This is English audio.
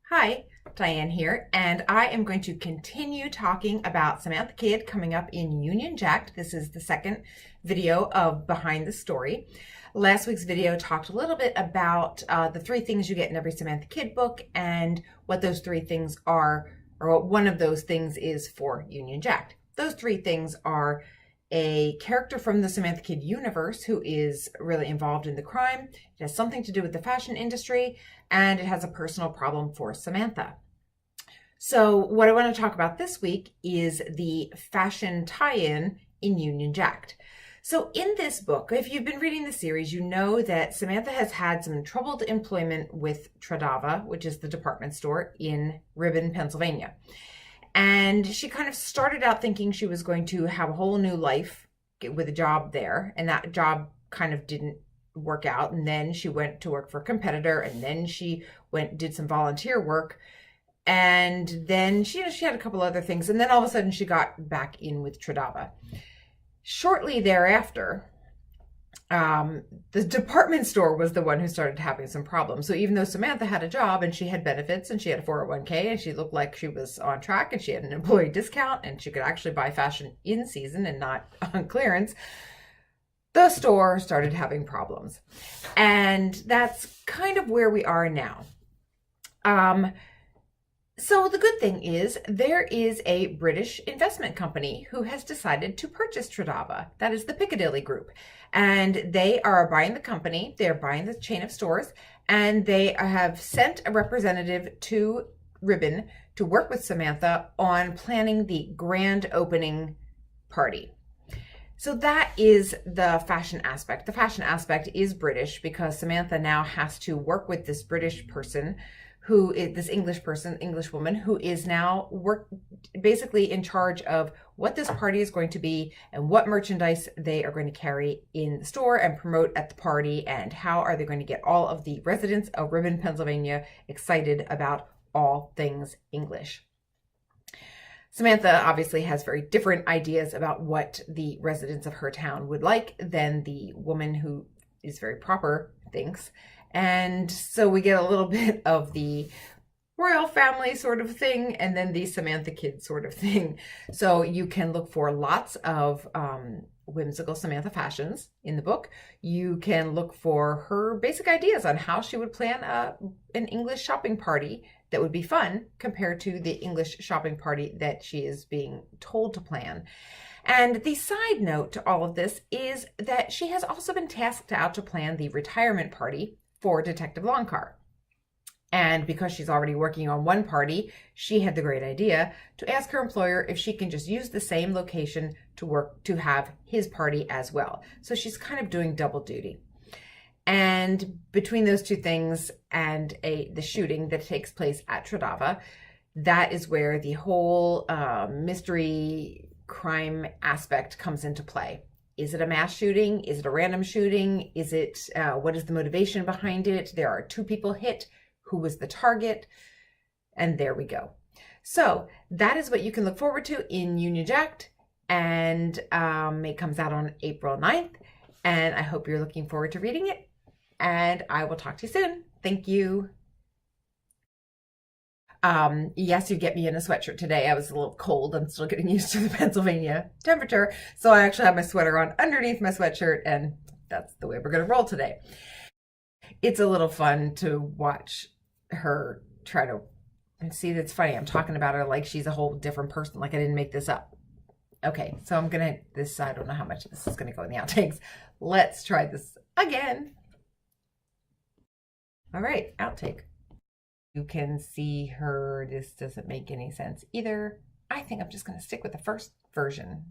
Hi, Diane here, and I am going to continue talking about Samantha Kidd coming up in Union Jacked. This is the second video of Behind the Story. Last week's video talked a little bit about the three things you get in every Samantha Kidd book and what those three things are, or what one of those things is for Union Jacked. Those three things are a character from the Samantha Kidd universe who is really involved in the crime. It has something to do with the fashion industry, and it has a personal problem for Samantha. So what I want to talk about this week is the fashion tie-in in Union Jacked. So in this book, if you've been reading the series, you know that Samantha has had some troubled employment with Tradava, which is the department store in Ribon, Pennsylvania. And she kind of started out thinking she was going to have a whole new life with a job there. And that job kind of didn't work out. And then she went to work for a competitor. And then she did some volunteer work. And then she had a couple other things. And then all of a sudden she got back in with Tradava. Shortly thereafter, the department store was the one who started having some problems. So even though Samantha had a job and she had benefits and she had a 401k and she looked like she was on track and she had an employee discount and she could actually buy fashion in season and not on clearance, the store started having problems. And that's kind of where we are now. So the good thing is there is a British investment company who has decided to purchase Tradava. That is the Piccadilly Group. And they are buying the company, they're buying the chain of stores, and they have sent a representative to Ribon to work with Samantha on planning the grand opening party. So that is the fashion aspect. The fashion aspect is British because Samantha now has to work with this British person who is this English woman who is now basically in charge of what this party is going to be and what merchandise they are going to carry in the store and promote at the party, and how are they going to get all of the residents of Ribon, Pennsylvania excited about all things English. Samantha obviously has very different ideas about what the residents of her town would like than the woman who is very proper thinks. And so we get a little bit of the royal family sort of thing and then the Samantha Kidd sort of thing. So you can look for lots of whimsical Samantha fashions in the book. You can look for her basic ideas on how she would plan an English shopping party that would be fun compared to the English shopping party that she is being told to plan. And the side note to all of this is that she has also been tasked out to plan the retirement party for Detective Longcar. And because she's already working on one party, she had the great idea to ask her employer if she can just use the same location to have his party as well. So she's kind of doing double duty. And between those two things and the shooting that takes place at Tradava, that is where the whole mystery crime aspect comes into play. Is it a mass shooting? Is it a random shooting? Is it, what is the motivation behind it? There are two people hit. Who was the target? And there we go. So that is what you can look forward to in Union Jacked. And it comes out on April 9th. And I hope you're looking forward to reading it. And I will talk to you soon. Thank you. Yes, you get me in a sweatshirt today. I was a little cold. I'm still getting used to the Pennsylvania temperature. So I actually have my sweater on underneath my sweatshirt, and that's the way we're going to roll today. It's a little fun to watch her try to see. That's funny. I'm talking about her like she's a whole different person, like I didn't make this up. Okay, so I don't know how much of this is going to go in the outtakes. Let's try this again. All right, outtake. You can see her. This doesn't make any sense either. I think I'm just going to stick with the first version.